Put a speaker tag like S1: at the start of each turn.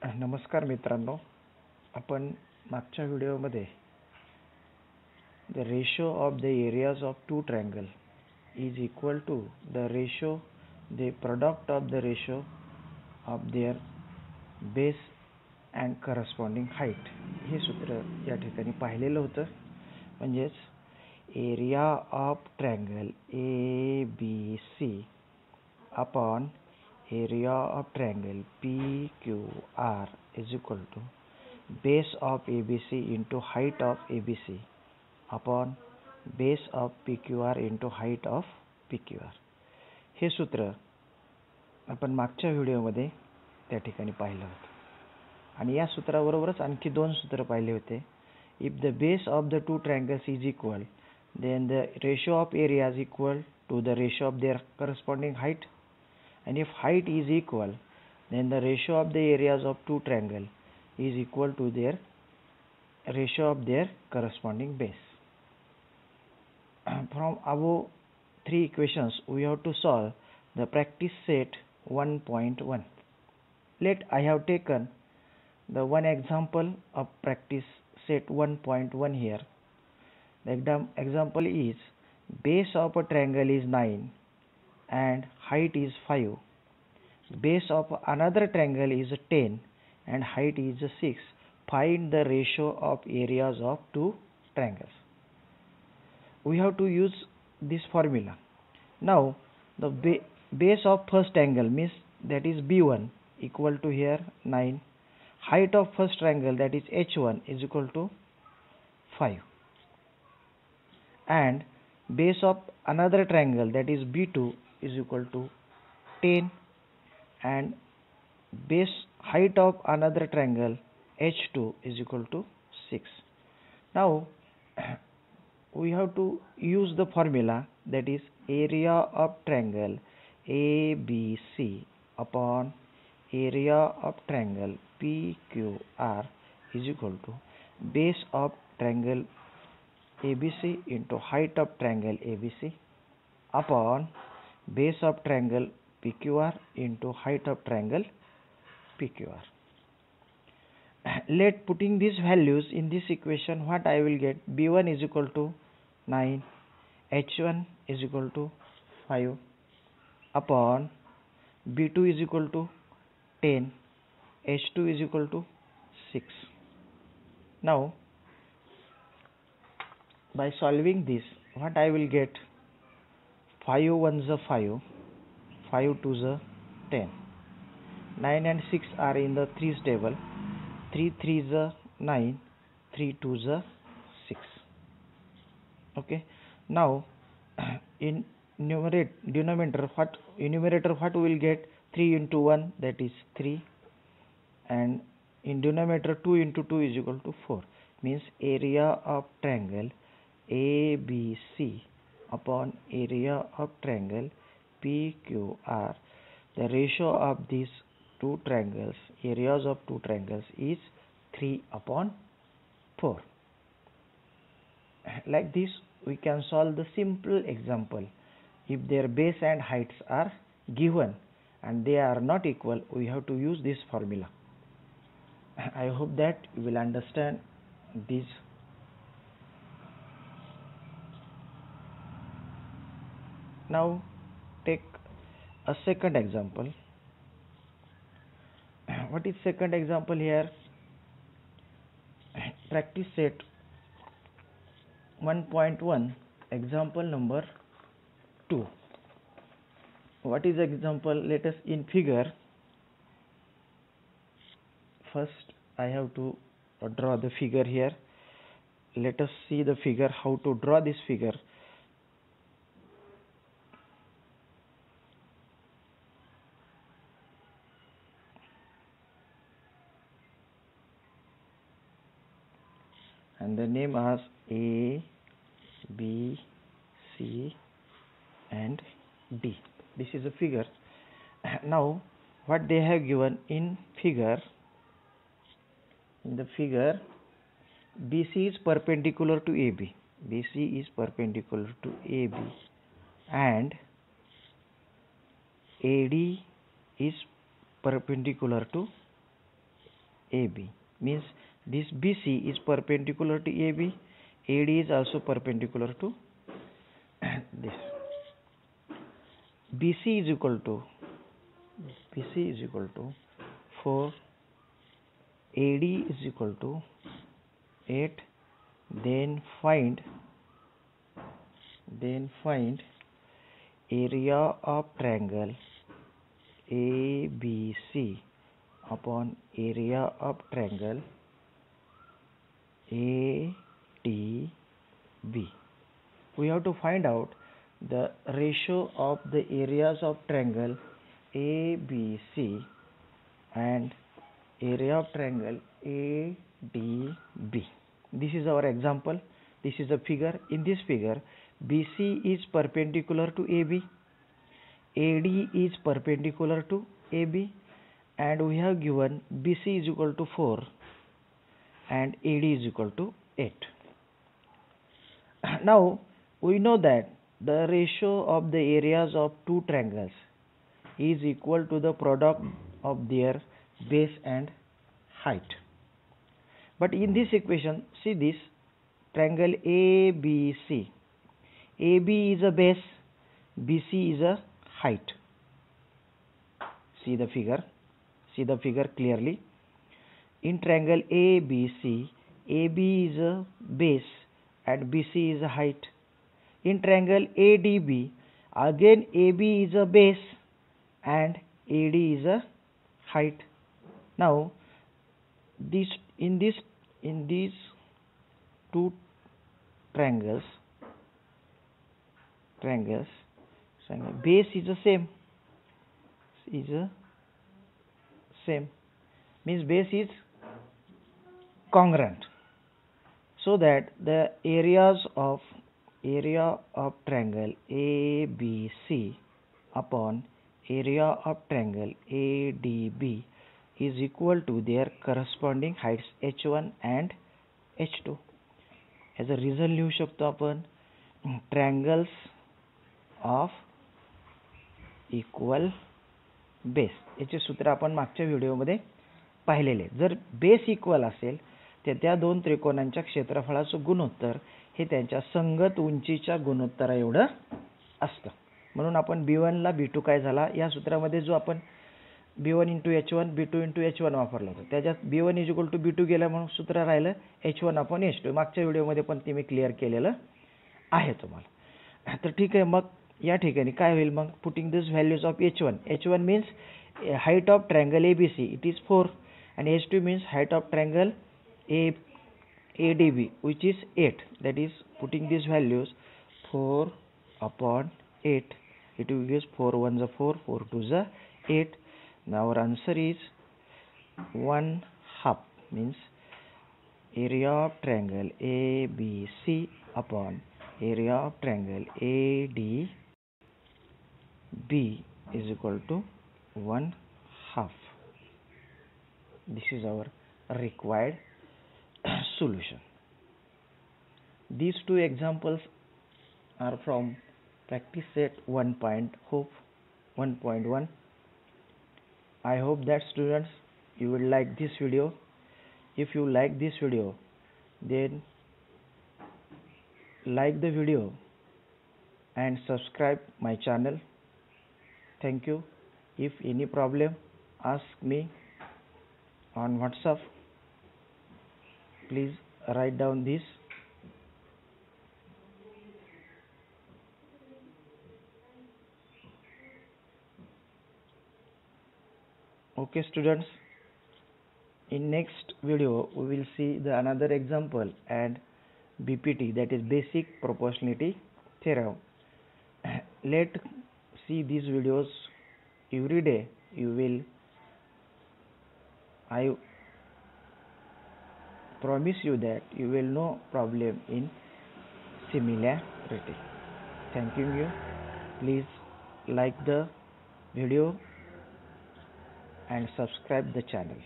S1: नमस्कार मित्रांनो, आपण मागच्या व्हिडिओमध्ये the ratio of the areas of two triangle is equal to the ratio the product of the ratio of their base and corresponding height हे सूत्र या ठिकाणी पाहिलेलं होतं. म्हणजेच area of triangle A B C upon area of triangle PQR is equal to base of ABC into height of ABC upon base of PQR into height of PQR. हे सूत्र आपण मागच्या व्हिडिओमध्ये त्या ठिकाणी पाहिलं होतं आणि या सूत्राबरोबरच आणखी दोन सूत्र पाहिले होते. If the base of the two triangles is equal then the ratio of area is equal to the ratio of their corresponding height, and if height is equal then the ratio of the areas of two triangle is equal to their ratio of their corresponding base. From above three equations we have to solve the practice set 1.1. Let I have taken the one example of practice set 1.1 here. The example is base of a triangle is 9 and height is 5. Base of another triangle is 10 and height is 6. Find the ratio of areas of two triangles. We have to use this formula. Now the base of first triangle means that is B1 equal to here 9. Height of first triangle that is H1 is equal to 5. And base of another triangle that is B2 is equal to 10 and base height of another triangle H2 is equal to 6. Now we have to use the formula that is area of triangle ABC upon area of triangle PQR is equal to base of triangle ABC into height of triangle ABC upon base of triangle PQR into height of triangle PQR. Let putting these values in this equation, what I will get, B1 is equal to 9, H1 is equal to 5 upon B2 is equal to 10, H2 is equal to 6. Now by solving this, what I will get, 5 ones are 5, 5 twos are 10, 9 and 6 are in the 3's table, 3 threes are 9, 3 twos are 6. Okay, now in numerator what we will get, 3 into 1 that is 3, and in denominator 2 into 2 is equal to 4, means area of triangle ABC upon area of triangle PQR, the ratio of these two triangles, areas of two triangles, is 3 upon 4. Like this we can solve the simple example. If their base and heights are given and they are not equal, we have to use this formula. I hope that you will understand this. Now take a second example. What is second example here? Practice set 1.1, example number 2. What is example? Let us in figure. First I have to draw the figure here. Let us see the figure, how to draw this figure. And the name as A, B, C and D. This is a figure. Now what they have given in figure, in the figure, BC is perpendicular to AB. BC is perpendicular to AB and AD is perpendicular to AB. Means this BC is perpendicular to AB. AD is also perpendicular to this. BC is equal to 4, AD is equal to 8. Then find area of triangle ABC upon area of triangle ADB. We have to find out the ratio of the areas of triangle ABC and area of triangle ADB. This is our example. This is a figure. In this figure, BC is perpendicular to AB, AD is perpendicular to AB, and we have given BC is equal to 4 and AD is equal to 8. Now we know that the ratio of the areas of two triangles is equal to the product of their base and height. But in this equation, see this triangle ABC. AB is a base, BC is a height. See the figure clearly. In triangle ABC, AB is a base and BC is a height. In triangle ADB, again AB is a base and AD is a height. Now in these two triangles base is the same, means base is congruent, so that the area of triangle ABC upon area of triangle ADB is equal to their corresponding heights H1 and H2. As a result लिहू शकतो आपण triangles of equal base. याचे सूत्र आपण मागच्या व्हिडिओमध्ये पाहिलेले. जर बेस इक्वल असेल तर त्या दोन त्रिकोणांच्या क्षेत्रफळाचं गुणोत्तर हे त्यांच्या संगत उंचीच्या गुणोत्तरा एवढं असतं. म्हणून आपण B1 ला B2 काय झाला या सूत्रामध्ये जो आपण B1 * H1 B2 * H1 वापरला होता त्याच्यात B1 = B2 गेला म्हणून सूत्र राहिलं H1/H2. मागच्या व्हिडिओमध्ये पण ते मी क्लिअर केलेलं आहे तुम्हाला. तर ठीक आहे, मग या ठिकाणी काय होईल मग putting this values of H1 means height of triangle ABC it is 4 and H2 means height of triangle ADB which is 8. That is putting these values 4/8 it will give 4 1s are 4 4 2s are 8. Now our answer is 1/2 means area of triangle ABC upon area of triangle ADB is equal to 1/2. This is our required solution. These two examples are from practice set 1.1. I hope that students you will like this video. If you like this video, then like the video and subscribe my channel. Thank you. If any problem, ask me on WhatsApp. Please write down this. Okay students, in next video we will see the another example and BPT, that is basic proportionality theorem. Let's see these videos every day. I promise you that you will know problem in similarity. Thanking you. Please like the video and subscribe the channel.